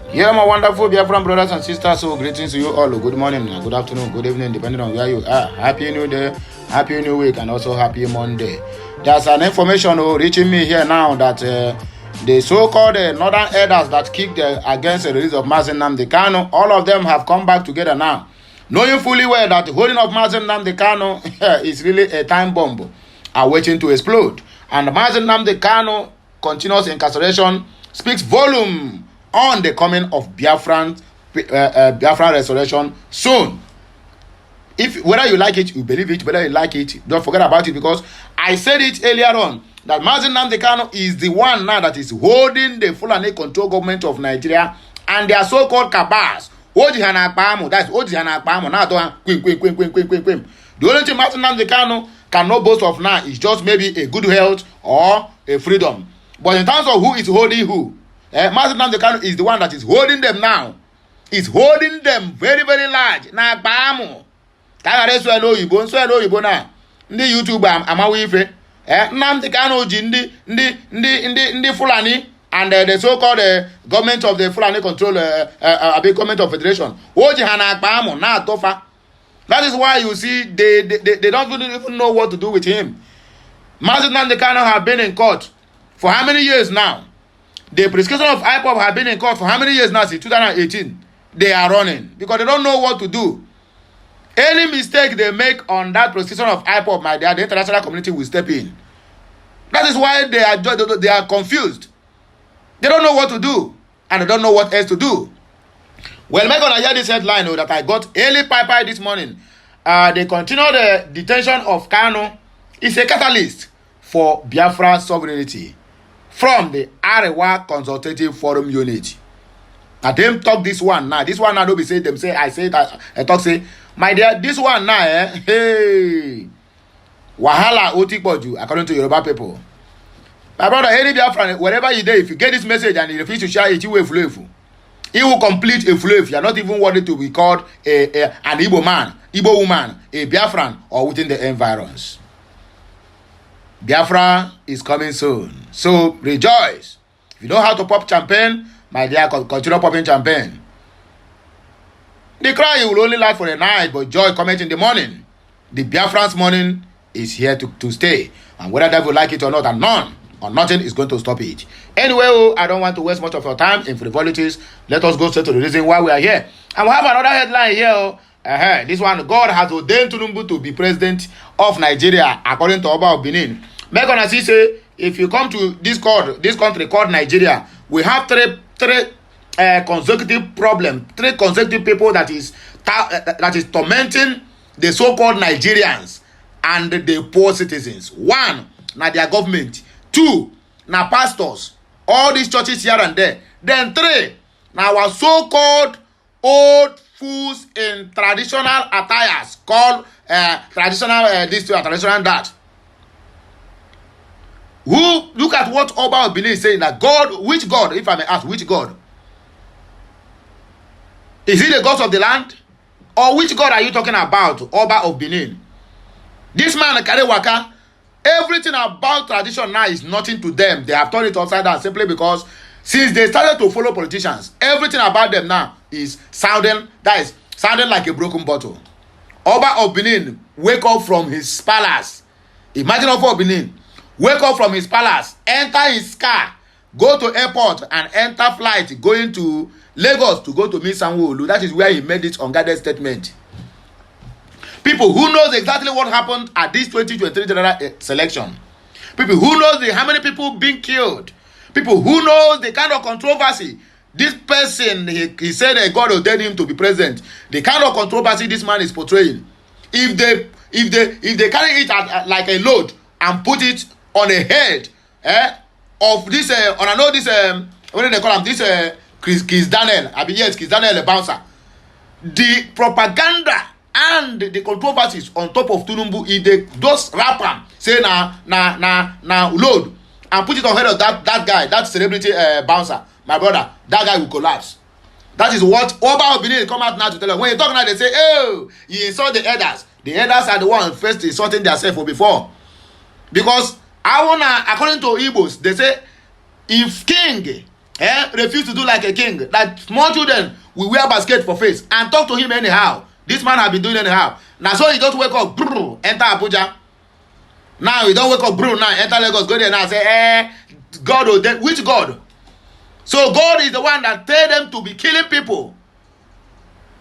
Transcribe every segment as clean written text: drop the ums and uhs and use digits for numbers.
Yeah, my wonderful Biafran brothers and sisters. So, greetings to you all. Good morning, good afternoon, good evening, depending on where you are. Happy New Day, Happy New Week, and also Happy Monday. There's an information reaching me here now that the so-called northern elders that kicked against the release of Mazi Nnamdi Kanu, all of them have come back together now, knowing fully well that the holding of Mazi Nnamdi Kanu is really a time bomb awaiting to explode. And Mazi Nnamdi Kanu continuous incarceration speaks volume on the coming of Biafran restoration soon. If whether you like it, you believe it, whether you like it, don't forget about it, because I said it earlier on that Mazi Nnamdi Kanu is the one now that is holding the Fulani control government of Nigeria and their so-called cabals. That's Ojihana Akpamo. Now quim. The only thing Mazi Nnamdi Kanu cannot boast of now is just maybe a good health or a freedom. But in terms of who is holding who, Mazi Nnamdi Kanu is the one that is holding them now. Is holding them very, very large. Na Akpamo. Kagare swelo Igbo na. Ndị YouTuber amawife. Nnamdi Kanu ji ndị Fulani and the so-called government of the Fulani control government of federation. Oji hana Akpamo na atofa. That is why you see they don't even know what to do with him. Mazi Nnamdi Kanu have been in court for how many years now? The prescription of IPOB have been in court for how many years now? Since 2018. They are running because they don't know what to do. Any mistake they make on that prescription of IPOB, my dear, the international community will step in. That is why they are confused. They don't know what to do, and they don't know what else to do. Well, make gonna hear this headline that I got early pipe this morning. They continue the detention of Kanu is a catalyst for Biafra sovereignty from the AREWA Consultative Forum Unit. And them talk this one now. This one now don't be say them say I say that I talk say my dear this one now hey wahala otikpoju according to Yoruba people. My brother any Biafra wherever you there, if you get this message and you refuse to share it, you will fluff. He will complete a fluff. You are not even worthy to be called an Igbo man, Igbo woman, a Biafran or within the environs. Biafra is coming soon. So rejoice. If you know how to pop champagne, my dear, continue popping champagne. The cry will only last for the night, but joy cometh in the morning. The Biafran's morning is here to stay. And whether they will like it or not, and none or nothing is going to stop it. Anyway, I don't want to waste much of your time in frivolities. Let us go straight to the reason why we are here. And we have another headline here. This one, God has ordained Tinubu to be president of Nigeria, according to Oba of Benin. Megona say, if you come to this country called Nigeria, we have three consecutive problems, three consecutive people that is tormenting the so-called Nigerians and the poor citizens. One, now their government. Two, now pastors. All these churches here and there. Then three, now our so-called old fools in traditional attires called traditional this and traditional that. Who look at what Oba of Benin is saying that God, which God, if I may ask, which God? Is it the gods of the land? Or which God are you talking about, Oba of Benin? This man, Karewaka, everything about tradition now is nothing to them. They have turned it upside down simply because since they started to follow politicians, everything about them now is sounding like a broken bottle. Oba of Benin, wake up from his palace. Imagine Oba of Benin. Wake up from his palace, enter his car, go to airport and enter flight going to Lagos to go to meet Sanwo-Olu. That is where he made this unguarded statement. People who knows exactly what happened at this 2023 general selection. People who knows how many people being killed. People who knows the kind of controversy this person, he said that God ordained him to be president. The kind of controversy this man is portraying. If they carry it like a load and put it on a head of this on I know this what do they call him, this Chris Daniel, Chris Daniel the bouncer. The propaganda and the controversies on top of Tinubu, if they just wrap him, say na load and put it on head of that guy, that celebrity bouncer, my brother, that guy will collapse. That is what Oba of Benin come out now to tell us. When you talk now, they say, oh, you insult the elders. The elders are the ones first insulting themselves before. Because according to Igbos, they say, if king refuse to do like a king, that small children will wear basket for face and talk to him anyhow. This man have been doing anyhow. Now so he just wake up, enter Abuja. Now he don't wake up, now enter Lagos, go there now say, God ordained. Which God? So God is the one that tell them to be killing people.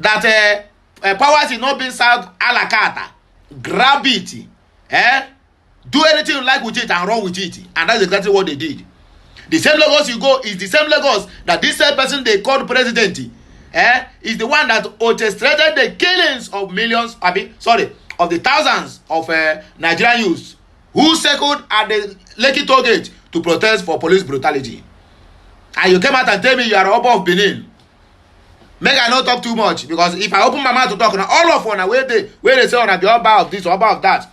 That powers is not being served a la carte. Grab it, do anything you like with it and run with it. And that's exactly what they did. The same Lagos you go is the same Lagos that this same person they called president is the one that orchestrated the killings of millions, of the thousands of Nigerian youths who circled at the Lekki toll gate to protest for police brutality. And you came out and tell me you are Oba of Benin. Make I not talk too much, because if I open my mouth to talk now, all of one where they say on the Oba of this, Oba of that.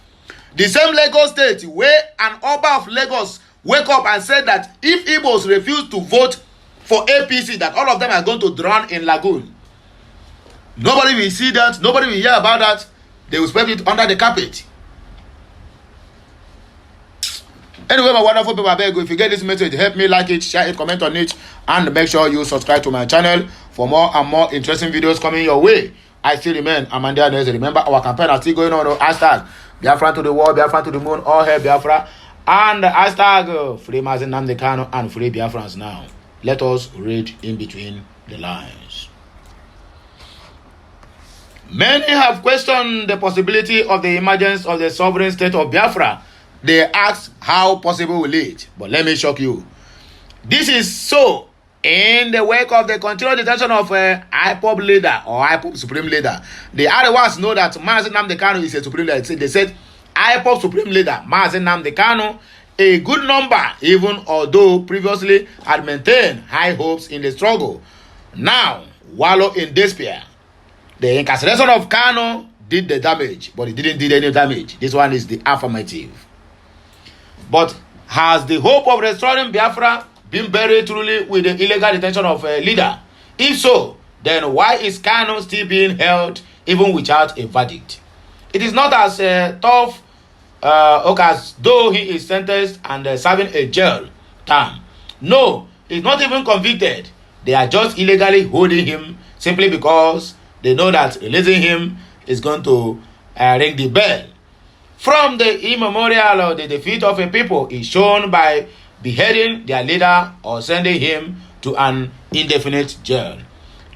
The same Lagos state where an Oba of Lagos wake up and said that if Igbos refuse to vote for APC, that all of them are going to drown in lagoon. Nobody will see that. Nobody will hear about that. They will sweep it under the carpet. Anyway, my wonderful people, I beg you, if you get this message, help me like it, share it, comment on it, and make sure you subscribe to my channel for more and more interesting videos coming your way. I still remain Amanda Neze. Remember, our campaign is still going on. Hashtag Biafra to the wall, Biafra to the moon, all hail Biafra. And hashtag Free Mazi Nnamdi Kanu and Free Biafrans now. Let us read in between the lines. Many have questioned the possibility of the emergence of the sovereign state of Biafra. They ask how possible will it? But let me shock you. This is so in the wake of the continued detention of IPOB leader or IPOB supreme leader. The AREWAs know that Mazi Nnamdi Kanu is a supreme leader. They said IPOB supreme leader Mazi Nnamdi Kanu, a good number, even although previously had maintained high hopes in the struggle, now wallow in despair. The incarceration of Kanu did the damage, but it didn't do any damage. This one is the affirmative. But has the hope of restoring Biafra been buried truly with the illegal detention of a leader? If so, then why is Kanu still being held even without a verdict? It is not as tough as though he is sentenced and serving a jail term. No, he's not even convicted. They are just illegally holding him simply because they know that releasing him is going to ring the bell. From the immemorial of the defeat of a people is shown by beheading their leader or sending him to an indefinite jail.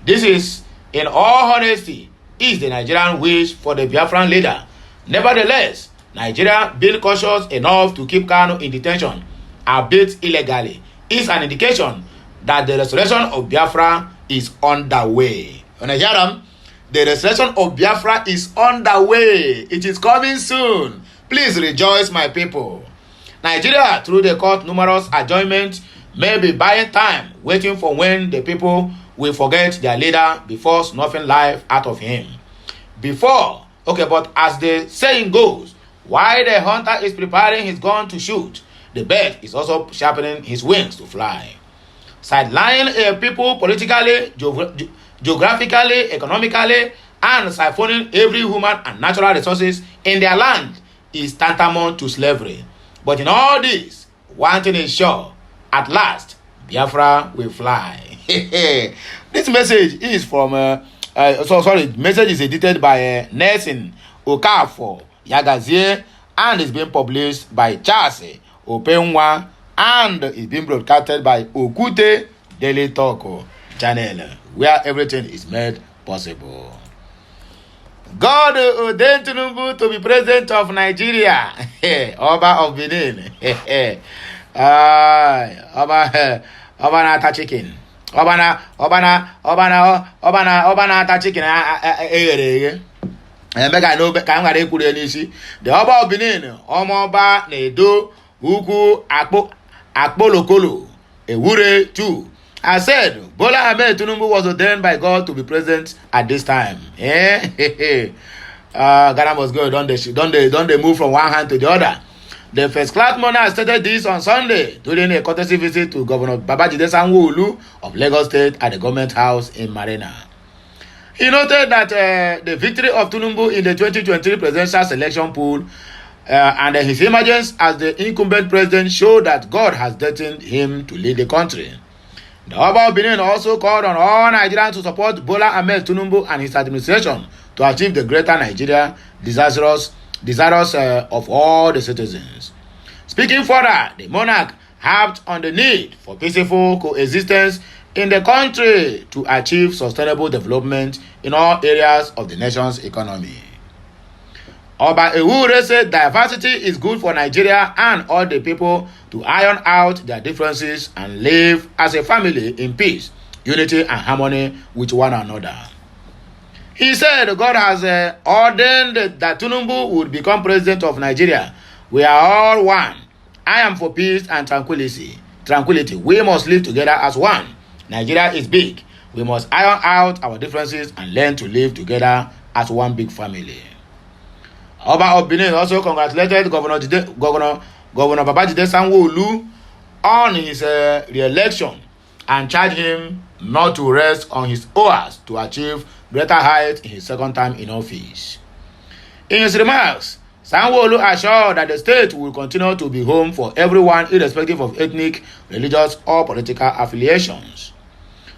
This is, in all honesty, is the Nigerian wish for the Biafran leader. Nevertheless, Nigeria, being cautious enough to keep Kanu in detention, albeit illegally, is an indication that the restoration of Biafra is underway. When I hear them, the restoration of Biafra is underway. It is coming soon. Please rejoice, my people. Nigeria, through the court numerous adjournments, may be buying time, waiting for when the people will forget their leader before snuffing life out of him. But as the saying goes, while the hunter is preparing his gun to shoot, the bird is also sharpening his wings to fly. Sidelining a people politically, geographically, economically, and siphoning every human and natural resources in their land is tantamount to slavery. But in all this, one thing is sure, at last, Biafra will fly. This message is from, message is edited by Nelson Okafor Yagazie and is being published by Charles Openwa and is being broadcasted by Okute Daily Talk channel, where everything is made possible. God ordained Tinubu to be president of Nigeria. Oba of Benin. Oba na chicken. Oba na chicken. Make I know ka m gara ekwuru n'isi. The Oba of Benin, Omoba na-edo ukwu akpolokolo ewure too. I said, Bola Ahmed Tinubu was ordained by God to be president at this time. Ghana must go. Don't they move from one hand to the other. The first-class monarch stated this on Sunday during a courtesy visit to Governor Babajide Sanwo-Olu of Lagos State at the government house in Marina. He noted that the victory of Tinubu in the 2023 presidential selection poll and his emergence as the incumbent president showed that God has destined him to lead the country. The Oba of Benin also called on all Nigerians to support Bola Ahmed Tinubu and his administration to achieve the greater Nigeria desirous of all the citizens. Speaking further, the monarch harped on the need for peaceful coexistence in the country to achieve sustainable development in all areas of the nation's economy. Oba Ewure said diversity is good for Nigeria and all the people to iron out their differences and live as a family in peace, unity and harmony with one another. He said God has ordained that Tinubu would become president of Nigeria. We are all one. I am for peace and tranquility. We must live together as one. Nigeria is big. We must iron out our differences and learn to live together as one big family. Oba of Benin also congratulated Governor Babajide Sanwo-Olu on his re-election and charged him not to rest on his oars to achieve greater heights in his second time in office. In his remarks, Sanwo-Olu assured that the state will continue to be home for everyone irrespective of ethnic, religious or political affiliations.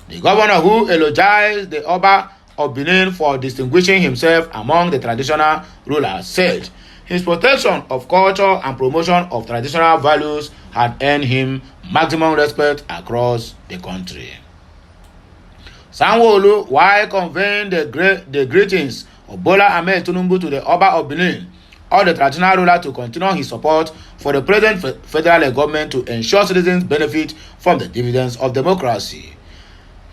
The governor, who eulogized the Oba of Benin for distinguishing himself among the traditional rulers, said his protection of culture and promotion of traditional values had earned him maximum respect across the country. Sanwo-Olu, while conveying the greetings of Bola Ahmed Tinubu to the Oba of Benin, urged the traditional ruler to continue his support for the present federal government to ensure citizens benefit from the dividends of democracy.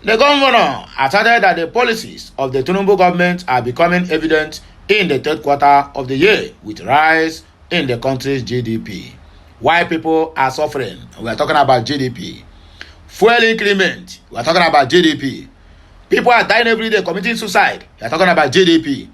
The governor asserted that the policies of the Tinubu government are becoming evident in the third quarter of the year with rise in the country's GDP. Why people are suffering, we are talking about GDP. Fuel increment, we are talking about GDP. People are dying every day committing suicide, we are talking about GDP.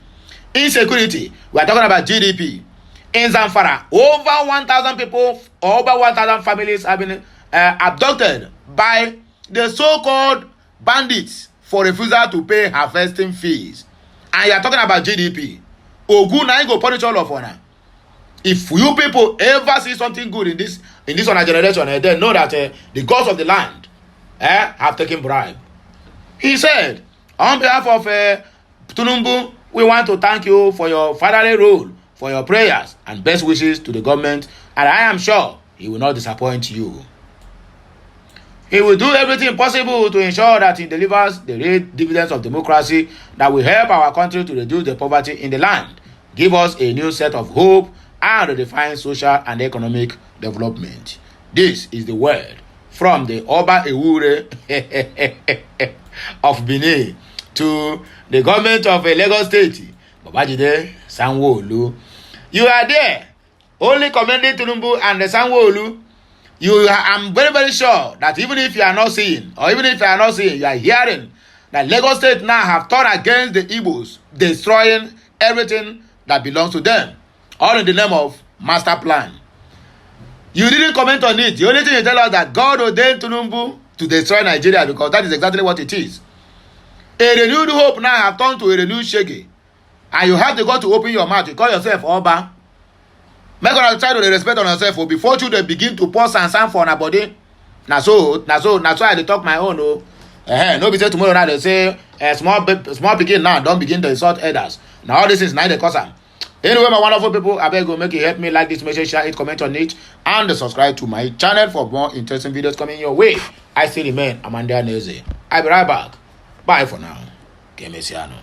Insecurity, we are talking about GDP. In Zamfara, over 1,000 people, over 1,000 families have been abducted by the so-called bandits for refusal to pay harvesting fees. And you are talking about GDP. Ogun na go punish all of una. If you people ever see something good in this on a generation, then know that the gods of the land have taken bribe. He said, on behalf of Tinubu, we want to thank you for your fatherly role, for your prayers and best wishes to the government, and I am sure he will not disappoint you. He will do everything possible to ensure that he delivers the real dividends of democracy that will help our country to reduce the poverty in the land, give us a new set of hope, and redefine social and economic development. This is the word from the Oba Ewure of Benin to the government of Lagos State, Babajide Sanwo-Olu. You are there, only commending Tinubu and the Sanwo-Olu. I'm very, very sure that even if you are not seeing, you are hearing that Lagos State now have turned against the Igbos, destroying everything that belongs to them, all in the name of master plan. You didn't comment on it. The only thing you tell us that God ordained Tinubu to destroy Nigeria, because that is exactly what it is. A renewed hope now have turned to a renewed shege. And you have to go to open your mouth. You call yourself Oba. Make us try to respect on yourself before children begin to pour sand for our body. Now so I dey talk my own. No be say tomorrow now they say small begin now, don't begin to insult others. Now all this is now the cause. Anyway, my wonderful people, I beg you make it help me like this message, share it, comment on it, and subscribe to my channel for more interesting videos coming your way. I still remain Amanda Neze. I'll be right back. Bye for now. Kemesiano.